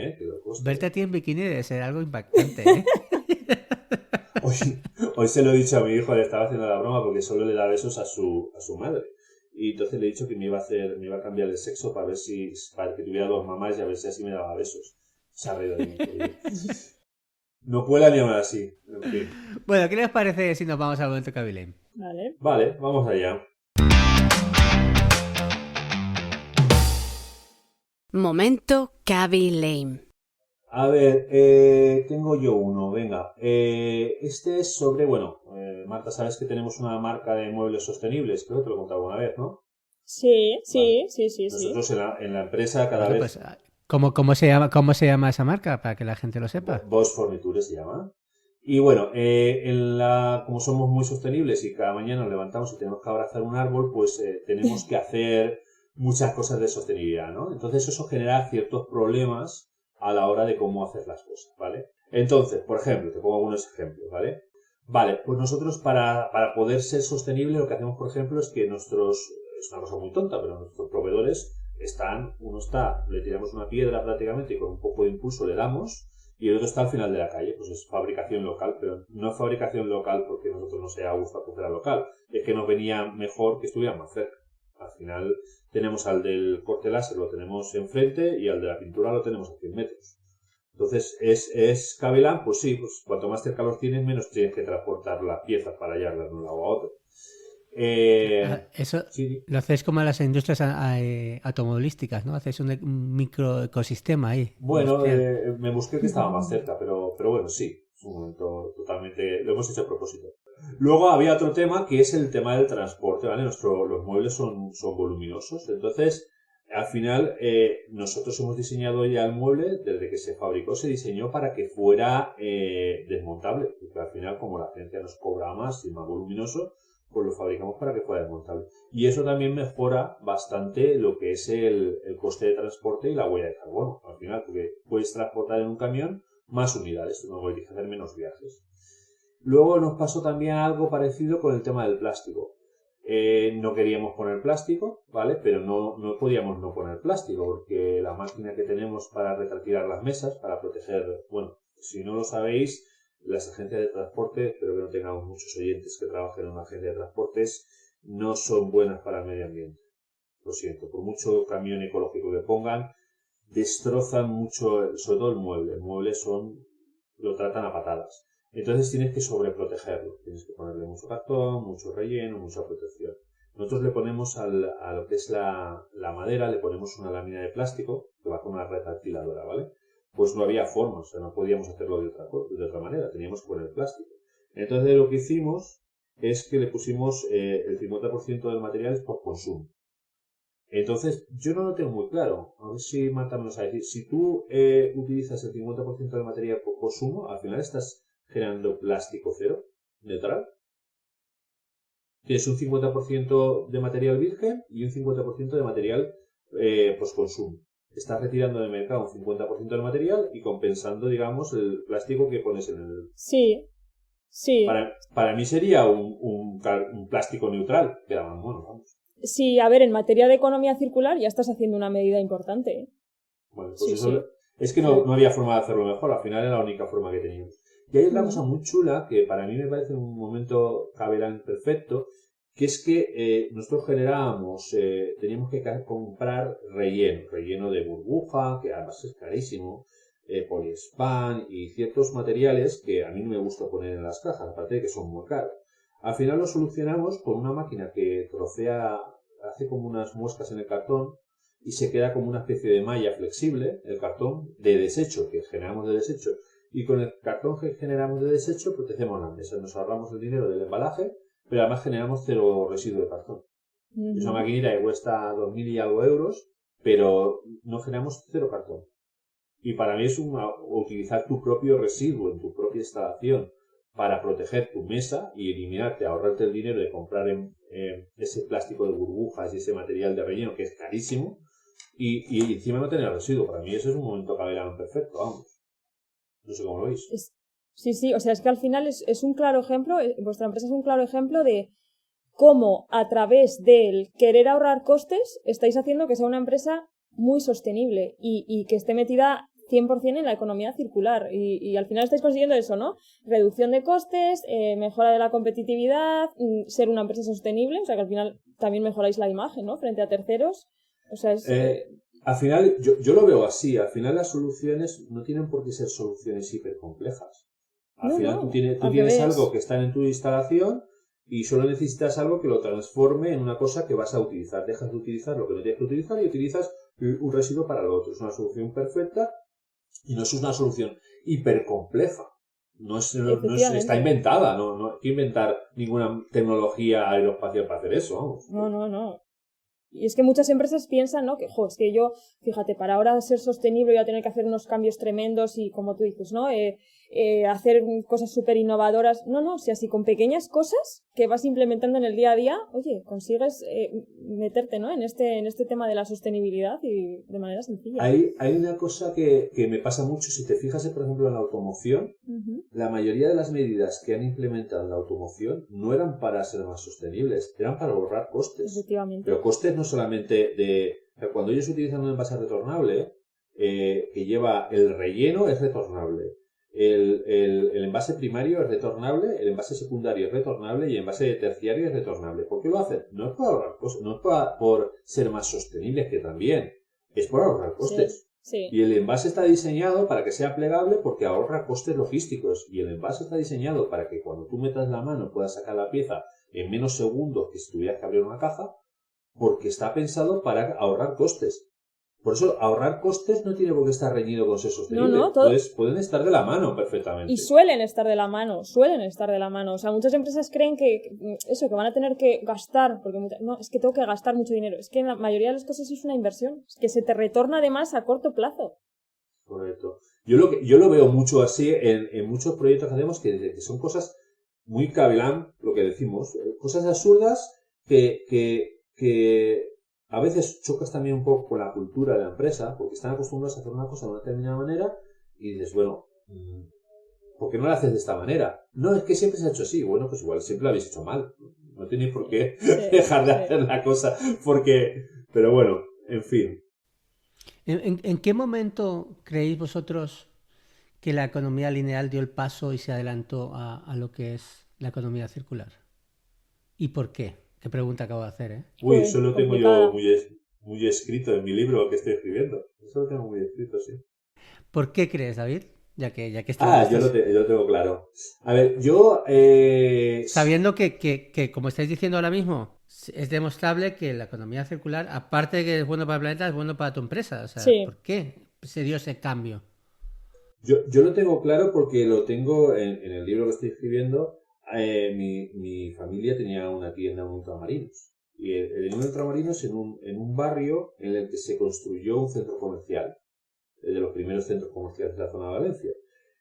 Verte a ti en bikini debe ser algo impactante, Hoy se lo he dicho a mi hijo, le estaba haciendo la broma porque solo le da besos a su madre. Y entonces le he dicho que me iba a cambiar de sexo para que tuviera 2 mamás y a ver si así me daba besos. Se ha reído de mí. No cuela ni aún así. En fin. Bueno, ¿qué les parece si nos vamos al momento Kaby Lame? Vale. Vale, vamos allá. Momento Kaby Lame. A ver, tengo yo uno, venga. Este es sobre, Marta, sabes que tenemos una marca de muebles sostenibles, creo que te lo he contado alguna vez, ¿no? Sí, Vale. sí, sí, sí, sí. Nosotros en la empresa cada Bueno, vez... pues, ¿cómo se llama esa marca? Para que la gente lo sepa. Bosch Forniture se llama. Y como somos muy sostenibles y cada mañana nos levantamos y tenemos que abrazar un árbol, pues tenemos que hacer muchas cosas de sostenibilidad, ¿no? Entonces eso genera ciertos problemas a la hora de cómo hacer las cosas, ¿vale? Entonces, por ejemplo, te pongo algunos ejemplos, ¿vale? Vale, pues nosotros para poder ser sostenible lo que hacemos, por ejemplo, es que es una cosa muy tonta, pero nuestros proveedores le tiramos una piedra prácticamente y con un poco de impulso le damos, y el otro está al final de la calle, pues es fabricación local, pero no es fabricación local porque a nosotros nos haya gustado que fuera local, es que nos venía mejor que estuvieran más cerca. Al final tenemos al del corte láser, lo tenemos enfrente, y al de la pintura lo tenemos a 100 metros. Entonces, ¿es Cabelán? Pues sí, pues cuanto más cerca los tienes, menos tienes que transportar las piezas para llevarlas de un lado a otro. Eso Sí. lo hacéis como en las industrias automovilísticas, ¿no? Hacéis un microecosistema ahí. Bueno, industrial. me busqué que estaba más cerca, pero bueno, sí, es un momento totalmente... Lo hemos hecho a propósito. Luego había otro tema que es el tema del transporte, ¿vale? Los muebles son voluminosos, entonces al final nosotros hemos diseñado ya el mueble, desde que se fabricó se diseñó para que fuera desmontable, porque al final como la agencia nos cobra más y más voluminoso, pues lo fabricamos para que fuera desmontable. Y eso también mejora bastante lo que es el coste de transporte y la huella de carbono, al final, porque puedes transportar en un camión más unidades, no vais a hacer menos viajes. Luego nos pasó también algo parecido con el tema del plástico. No queríamos poner plástico, ¿vale? Pero no podíamos no poner plástico, porque la máquina que tenemos para retractilar las mesas, para proteger, si no lo sabéis, las agencias de transporte, espero que no tengamos muchos oyentes que trabajen en una agencia de transportes, no son buenas para el medio ambiente. Lo siento, por mucho camión ecológico que pongan, destrozan mucho, sobre todo el mueble. El mueble lo tratan a patadas. Entonces tienes que sobreprotegerlo. Tienes que ponerle mucho cartón, mucho relleno, mucha protección. Nosotros le ponemos a lo que es la madera, le ponemos una lámina de plástico que va con una retractiladora, ¿vale? Pues no había forma, o sea, no podíamos hacerlo de otra manera, teníamos que poner plástico. Entonces lo que hicimos es que le pusimos el 50% del material por consumo. Entonces, yo no lo tengo muy claro. A ver si Marta me lo sabe decir. Si tú utilizas el 50% del material por consumo, al final estás generando plástico cero, neutral. Tienes un 50% de material virgen y un 50% de material post-consumo. Estás retirando del mercado un 50% del material y compensando, digamos, el plástico que pones en el... Sí, sí. Para mí sería un plástico neutral. Quedaban monos, vamos. Sí, a ver, en materia de economía circular ya estás haciendo una medida importante, ¿eh? Bueno, pues Sí, eso sí. es que no había forma de hacerlo mejor, al final era la única forma que teníamos. Y hay otra cosa muy chula que para mí me parece un momento Cabelán perfecto, que es que nosotros teníamos que comprar relleno de burbuja, que además es carísimo, poliespan y ciertos materiales que a mí no me gusta poner en las cajas, aparte de que son muy caros. Al final lo solucionamos con una máquina que hace como unas muescas en el cartón y se queda como una especie de malla flexible, el cartón de desecho que generamos de desecho. Y con el cartón que generamos de desecho protegemos las mesas, nos ahorramos el dinero del embalaje, pero además generamos cero residuo de cartón. Es una maquinita que cuesta 2.000 y algo euros, pero no generamos cero cartón. Y para mí es utilizar tu propio residuo en tu propia instalación para proteger tu mesa y eliminarte, ahorrarte el dinero de comprar ese plástico de burbujas y ese material de relleno que es carísimo y encima no tener residuo. Para mí eso es un momento Cabelán perfecto, vamos. No sé cómo lo veis. Sí, o sea, es que al final es un claro ejemplo, vuestra empresa es un claro ejemplo de cómo a través del querer ahorrar costes estáis haciendo que sea una empresa muy sostenible y que esté metida 100% en la economía circular y al final estáis consiguiendo eso, ¿no? Reducción de costes, mejora de la competitividad, ser una empresa sostenible, o sea que al final también mejoráis la imagen, ¿no? Frente a terceros, o sea, al final, yo lo veo así, al final las soluciones no tienen por qué ser soluciones hipercomplejas. Al No, final no, tú al tienes revés. algo que está en tu instalación y solo necesitas algo que lo transforme en una cosa que vas a utilizar. Dejas de utilizar lo que no tienes que utilizar y utilizas un residuo para lo otro. Es una solución perfecta y no es una solución hipercompleja. Está Efectivamente. inventada, no hay que inventar ninguna tecnología aeroespacial para hacer eso. Vamos. No, no, no. Y es que muchas empresas piensan, ¿no? Que, jo, es que yo, fíjate, para ahora ser sostenible voy a tener que hacer unos cambios tremendos y, como tú dices, ¿no? Hacer cosas súper innovadoras. No, no, si así con pequeñas cosas que vas implementando en el día a día, oye, consigues meterte, ¿no? En este tema de la sostenibilidad y de manera sencilla. Hay una cosa que me pasa mucho, si te fijas, por ejemplo, en la automoción, la mayoría de las medidas que han implementado en la automoción no eran para ser más sostenibles, eran para ahorrar costes. Efectivamente. Pero costes no solamente de... O sea, cuando ellos utilizan un envase retornable, que lleva el relleno es retornable, el envase primario es retornable, el envase secundario es retornable y el envase terciario es retornable. ¿Por qué lo hacen? No es por ahorrar costes, no es por ser más sostenibles, que también, es por ahorrar costes. Sí. Y el envase está diseñado para que sea plegable porque ahorra costes logísticos. Y el envase está diseñado para que cuando tú metas la mano puedas sacar la pieza en menos segundos que si tuvieras que abrir una caja, porque está pensado para ahorrar costes. Por eso, ahorrar costes no tiene por qué estar reñido con ser sostenible. No, Pueden estar de la mano perfectamente. Y suelen estar de la mano. O sea, muchas empresas creen que van a tener que gastar, porque no, es que tengo que gastar mucho dinero. Es que en la mayoría de las cosas es una inversión, es que se te retorna además a corto plazo. Correcto. Yo lo veo mucho así en muchos proyectos que hacemos, que son cosas muy cavilán, lo que decimos, cosas absurdas que a veces chocas también un poco con la cultura de la empresa, porque están acostumbrados a hacer una cosa de una determinada manera y dices, bueno, ¿por qué no la haces de esta manera? No, es que siempre se ha hecho así. Bueno, pues igual siempre lo habéis hecho mal. No tenéis por qué dejar de hacer la cosa, porque... Pero bueno, en fin. ¿En qué momento creéis vosotros que la economía lineal dio el paso y se adelantó a lo que es la economía circular? ¿Y por qué? Qué pregunta acabo de hacer, ¿eh? Uy, eso lo tengo yo muy escrito en mi libro que estoy escribiendo. Eso lo tengo muy escrito, sí. ¿Por qué crees, David? Ya que estamos... yo lo tengo claro. A ver, yo... Sabiendo que, como estáis diciendo ahora mismo, es demostrable que la economía circular, aparte de que es bueno para el planeta, es bueno para tu empresa. O sea, sí. ¿por qué se dio ese cambio? Yo lo tengo claro porque lo tengo en el libro que estoy escribiendo. Mi familia tenía una tienda en Ultramarinos. Y en Ultramarinos en un barrio en el que se construyó un centro comercial, de los primeros centros comerciales de la zona de Valencia.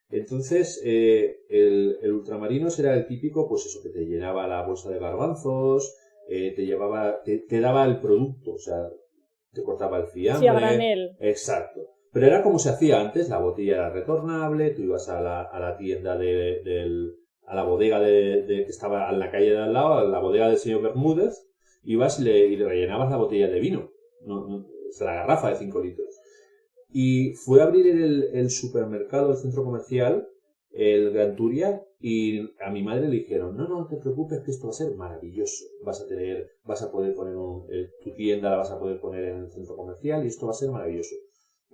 Entonces, el Ultramarinos era el típico, pues eso, que te llenaba la bolsa de garbanzos, te daba el producto, o sea, te cortaba el fiambre. Sí, a granel. Exacto. Pero era como se hacía antes, la botella era retornable, tú ibas a la tienda a la bodega que estaba en la calle de al lado, a la bodega del señor Bermúdez, ibas y le rellenabas la botella de vino, la garrafa de 5 litros. Y fue a abrir el supermercado, el centro comercial, el Gran Turia, y a mi madre le dijeron, no te preocupes que esto va a ser maravilloso. Vas a poder poner tu tienda, la vas a poder poner en el centro comercial y esto va a ser maravilloso.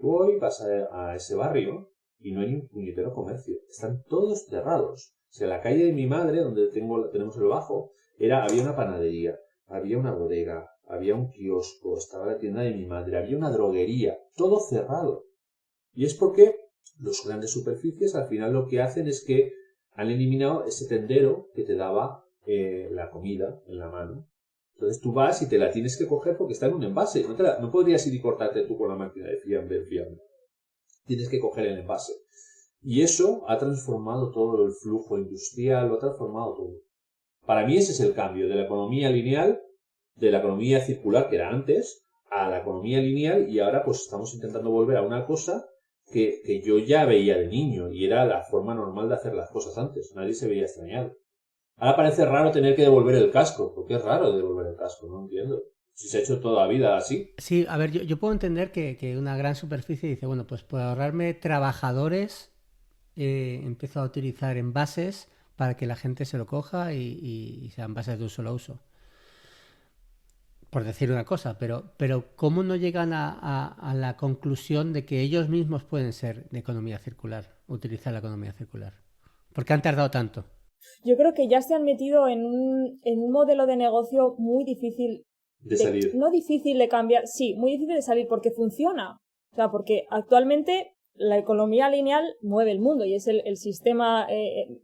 Tú hoy vas a ese barrio y no hay ni un puñetero comercio. Están todos cerrados. O sea, la calle de mi madre, donde tenemos el bajo, había una panadería, había una bodega, había un kiosco, estaba la tienda de mi madre, había una droguería, todo cerrado. Y es porque los grandes superficies al final lo que hacen es que han eliminado ese tendero que te daba la comida en la mano. Entonces tú vas y te la tienes que coger porque está en un envase. No podrías ir y cortarte tú con la máquina de fiambre. Tienes que coger el envase. Y eso ha transformado todo el flujo industrial, lo ha transformado todo. Para mí ese es el cambio de la economía lineal, de la economía circular que era antes, a la economía lineal, y ahora pues estamos intentando volver a una cosa que yo ya veía de niño y era la forma normal de hacer las cosas antes. Nadie se veía extrañado. Ahora parece raro tener que devolver el casco. ¿Por qué es raro devolver el casco? No entiendo. Si se ha hecho toda la vida así. Sí, a ver, yo puedo entender que una gran superficie dice, bueno, pues por ahorrarme trabajadores, empiezo a utilizar envases para que la gente se lo coja y sean envases de un solo uso. Por decir una cosa, pero ¿cómo no llegan a la conclusión de que ellos mismos pueden ser de economía circular, utilizar la economía circular? ¿Por qué han tardado tanto? Yo creo que ya se han metido en un modelo de negocio muy difícil de salir. No difícil de cambiar, sí, muy difícil de salir porque funciona. O sea, porque actualmente la economía lineal mueve el mundo y es el sistema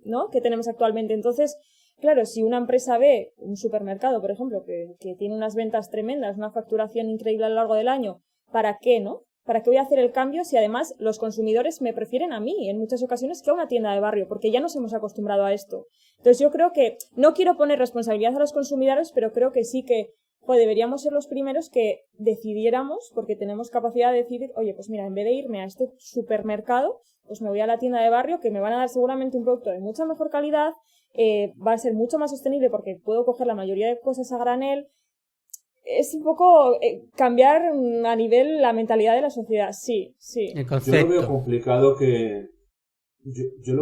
¿no? que tenemos actualmente. Entonces, claro, si una empresa ve, un supermercado, por ejemplo, que tiene unas ventas tremendas, una facturación increíble a lo largo del año, ¿para qué, no? ¿Para qué voy a hacer el cambio si además los consumidores me prefieren a mí en muchas ocasiones que a una tienda de barrio? Porque ya nos hemos acostumbrado a esto. Entonces yo creo que, no quiero poner responsabilidad a los consumidores, pero creo que sí que deberíamos ser los primeros que decidiéramos, porque tenemos capacidad de decidir, oye, pues mira, en vez de irme a este supermercado, pues me voy a la tienda de barrio, que me van a dar seguramente un producto de mucha mejor calidad, va a ser mucho más sostenible porque puedo coger la mayoría de cosas a granel. Es un poco cambiar a nivel la mentalidad de la sociedad, sí. El concepto. Yo lo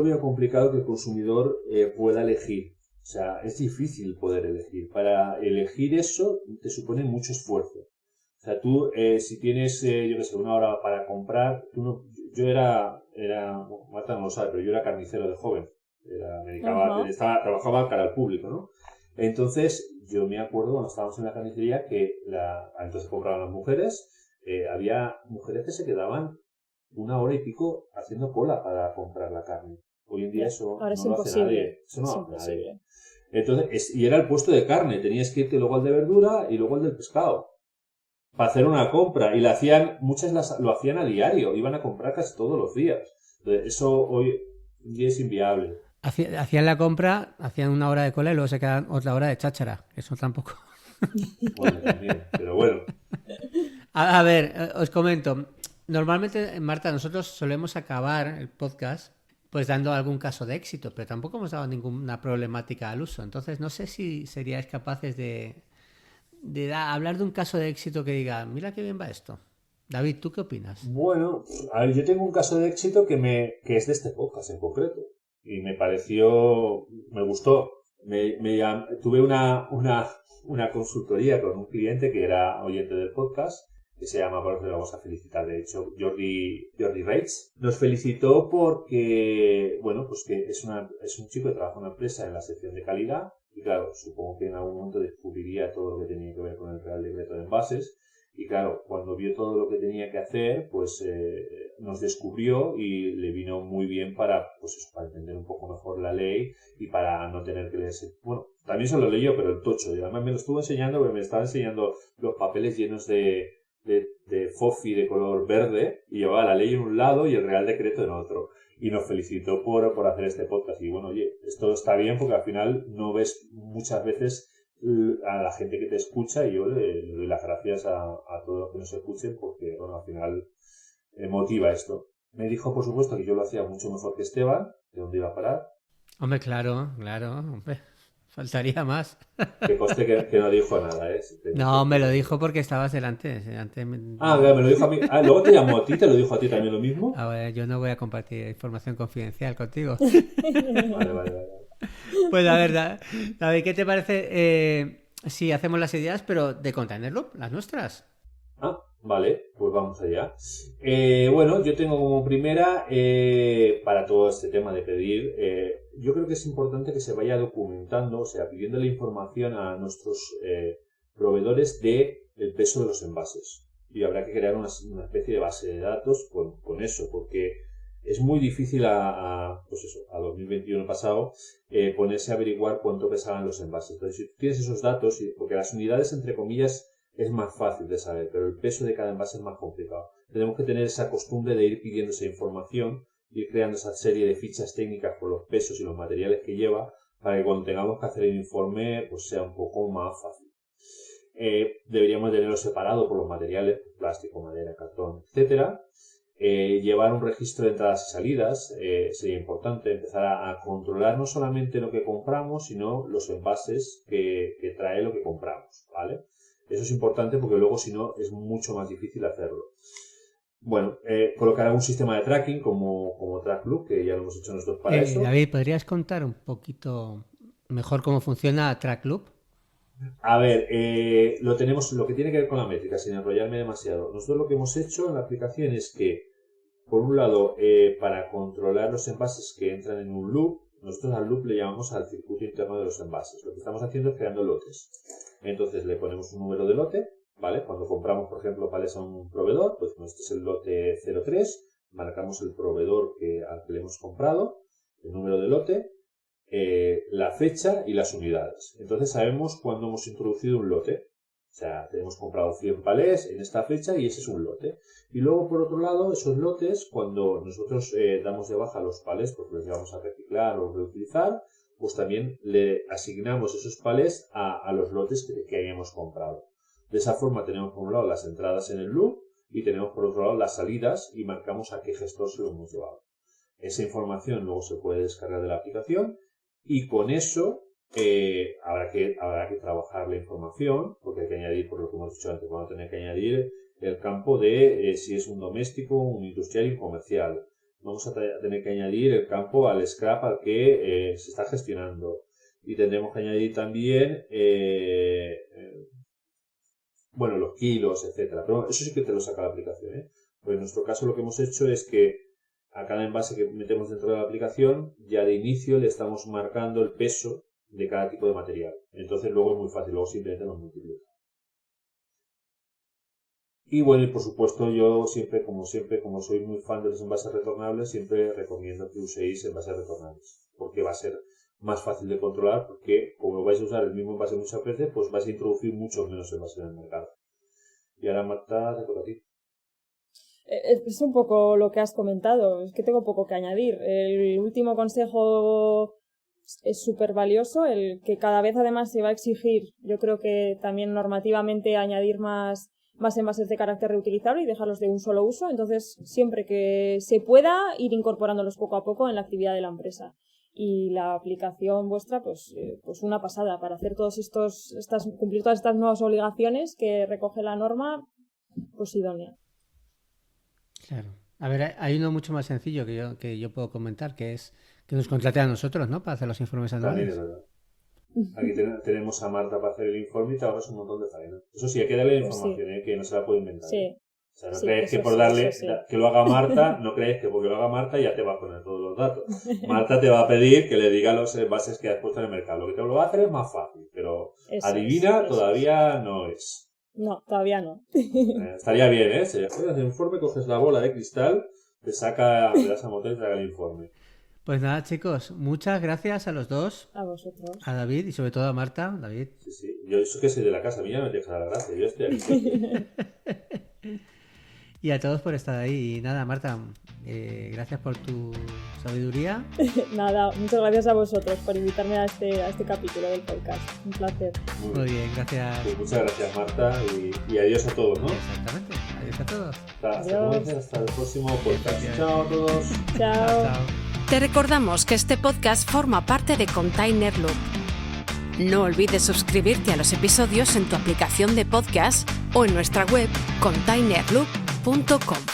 veo complicado que el consumidor pueda elegir. O sea, es difícil poder elegir. Para elegir eso te supone mucho esfuerzo. O sea, tú, si tienes, yo qué sé, una hora para comprar, yo era, Marta no lo sabe, pero yo era carnicero de joven. Trabajaba cara al público, ¿no? Entonces, yo me acuerdo cuando estábamos en la carnicería que entonces compraban las mujeres, había mujeres que se quedaban 1 hora y pico haciendo cola para comprar la carne. Hoy en día eso ahora no lo hace nadie. Eso no lo hace nadie. Entonces, y era el puesto de carne, tenías que irte luego al de verdura y luego al del pescado para hacer una compra, y muchas lo hacían a diario, iban a comprar casi todos los días. Entonces, eso hoy en día es inviable. Hacían la compra, hacían 1 hora de cola y luego se quedaban otra hora de cháchara. Eso tampoco. Bueno, también, pero bueno. A ver, os comento. Normalmente, Marta, nosotros solemos acabar el podcast pues dando algún caso de éxito, pero tampoco hemos dado ninguna problemática al uso. Entonces, no sé si seríais capaces de hablar de un caso de éxito que diga, mira qué bien va esto. David, ¿tú qué opinas? Bueno, a ver, yo tengo un caso de éxito que es de este podcast en concreto. Y me gustó. Tuve una consultoría con un cliente que era oyente del podcast, que se llama, por eso le vamos a felicitar, de hecho, Jordi Reitz. Nos felicitó porque, bueno, pues que es un chico que trabaja en una empresa en la sección de calidad, y claro, supongo que en algún momento descubriría todo lo que tenía que ver con el Real Decreto de Envases, y claro, cuando vio todo lo que tenía que hacer, pues nos descubrió y le vino muy bien para entender un poco mejor la ley y para no tener que leerse. Bueno, también se lo leyó, pero el tocho, y además me lo estuvo enseñando, porque me estaba enseñando los papeles llenos de fofi de color verde, y llevaba la ley en un lado y el Real Decreto en otro. Y nos felicitó por hacer este podcast. Y bueno, oye, esto está bien porque al final no ves muchas veces a la gente que te escucha, y yo le doy las gracias a todos los que nos escuchen, porque bueno, al final motiva esto. Me dijo, por supuesto, que yo lo hacía mucho mejor que Esteban. ¿De dónde iba a parar? Hombre, claro, hombre. Faltaría más. Que conste que no dijo nada, ¿eh? No, me lo dijo porque estabas delante. Claro, me lo dijo a mí. Luego te llamó a ti, ¿te lo dijo a ti también lo mismo? A ver, yo no voy a compartir información confidencial contigo. Vale. Pues a ver, David, ¿qué te parece si hacemos las ideas, pero de Container Loop, las nuestras? Vale, pues vamos allá. Bueno, yo tengo como primera, para todo este tema de pedir, yo creo que es importante que se vaya documentando, o sea, pidiendo la información a nuestros proveedores del peso de los envases. Y habrá que crear una especie de base de datos con eso, porque es muy difícil a 2021 pasado ponerse a averiguar cuánto pesaban los envases. Entonces, si tú tienes esos datos, porque las unidades, entre comillas, es más fácil de saber, pero el peso de cada envase es más complicado. Tenemos que tener esa costumbre de ir pidiendo esa información, ir creando esa serie de fichas técnicas con los pesos y los materiales que lleva, para que cuando tengamos que hacer el informe pues sea un poco más fácil. Deberíamos tenerlo separado por los materiales, plástico, madera, cartón, etcétera. Llevar un registro de entradas y salidas sería importante. Empezar a controlar no solamente lo que compramos, sino los envases que trae lo que compramos, ¿vale? Eso es importante porque luego, si no, es mucho más difícil hacerlo. Bueno, colocar algún sistema de tracking como TrackLoop, que ya lo hemos hecho nosotros para eso. David, ¿podrías contar un poquito mejor cómo funciona TrackLoop? A ver, lo que tiene que ver con la métrica, sin enrollarme demasiado. Nosotros lo que hemos hecho en la aplicación es que, por un lado, para controlar los envases que entran en un loop, Nosotros al loop le llamamos al circuito interno de los envases. Lo que estamos haciendo es creando lotes. Entonces le ponemos un número de lote, ¿vale? Cuando compramos, por ejemplo, palés a un proveedor, pues este es el lote 03, marcamos el proveedor al que le hemos comprado, el número de lote, la fecha y las unidades. Entonces sabemos cuándo hemos introducido un lote. O sea, tenemos comprado 100 palés en esta fecha y ese es un lote. Y luego, por otro lado, esos lotes, cuando nosotros damos de baja los palés porque los llevamos a reciclar o reutilizar, pues también le asignamos esos palés a los lotes que hayamos comprado. De esa forma tenemos por un lado las entradas en el loop y tenemos por otro lado las salidas y marcamos a qué gestor se lo hemos llevado. Esa información luego se puede descargar de la aplicación y con eso habrá que trabajar la información, porque hay que añadir, por lo que hemos dicho antes, vamos a tener que añadir el campo de si es un doméstico, un industrial y un comercial. Vamos a tener que añadir el campo al scrap al que se está gestionando. Y tendremos que añadir también los kilos, etcétera. Pero eso sí que te lo saca la aplicación, ¿eh? Pues en nuestro caso lo que hemos hecho es que a cada envase que metemos dentro de la aplicación, ya de inicio le estamos marcando el peso de cada tipo de material. Entonces luego es muy fácil, luego simplemente nos multiplica. Y bueno, y por supuesto yo como soy muy fan de los envases retornables, siempre recomiendo que uséis envases retornables, porque va a ser más fácil de controlar, porque como vais a usar el mismo envase muchas veces, pues vais a introducir muchos menos envases en el mercado. Y ahora, Marta, te toca a ti. Es un poco lo que has comentado, es que tengo poco que añadir. El último consejo es súper valioso, el que cada vez además se va a exigir, yo creo que también normativamente, añadir más envases de carácter reutilizable y dejarlos de un solo uso. Entonces, siempre que se pueda, ir incorporándolos poco a poco en la actividad de la empresa. Y la aplicación vuestra, pues una pasada para hacer cumplir todas estas nuevas obligaciones que recoge la norma, pues idónea. Claro. A ver, hay uno mucho más sencillo que yo puedo comentar, que es que nos contrate a nosotros, ¿no? Para hacer los informes anuales. También es verdad. Aquí tenemos a Marta para hacer el informe y te ahorras un montón de faena. Eso sí, hay que darle la información, sí. Que no se la puede inventar. Sí. O sea, no creéis que por darle que lo haga Marta, no creéis que porque lo haga Marta ya te va a poner todos los datos. Marta te va a pedir que le diga los envases que has puesto en el mercado. Lo que te lo va a hacer es más fácil, pero adivina todavía no es. No, todavía no. Estaría bien, ¿eh? Si haces el informe, coges la bola de cristal, le das a Motel y te haga el informe. Pues nada, chicos, muchas gracias a los dos. A vosotros. A David y sobre todo a Marta. David. Sí. Yo eso que soy de la casa, a mí ya me deja la gracia. Yo estoy aquí. Y a todos por estar ahí. Y nada, Marta, gracias por tu sabiduría. Nada, muchas gracias a vosotros por invitarme a este capítulo del podcast. Un placer. Muy bien, gracias. Pues muchas gracias, Marta, y adiós a todos, ¿no? Exactamente. Adiós a todos. Hasta el próximo podcast. Chao a todos. Chao. Te recordamos que este podcast forma parte de Container Loop. No olvides suscribirte a los episodios en tu aplicación de podcast o en nuestra web containerloop.com.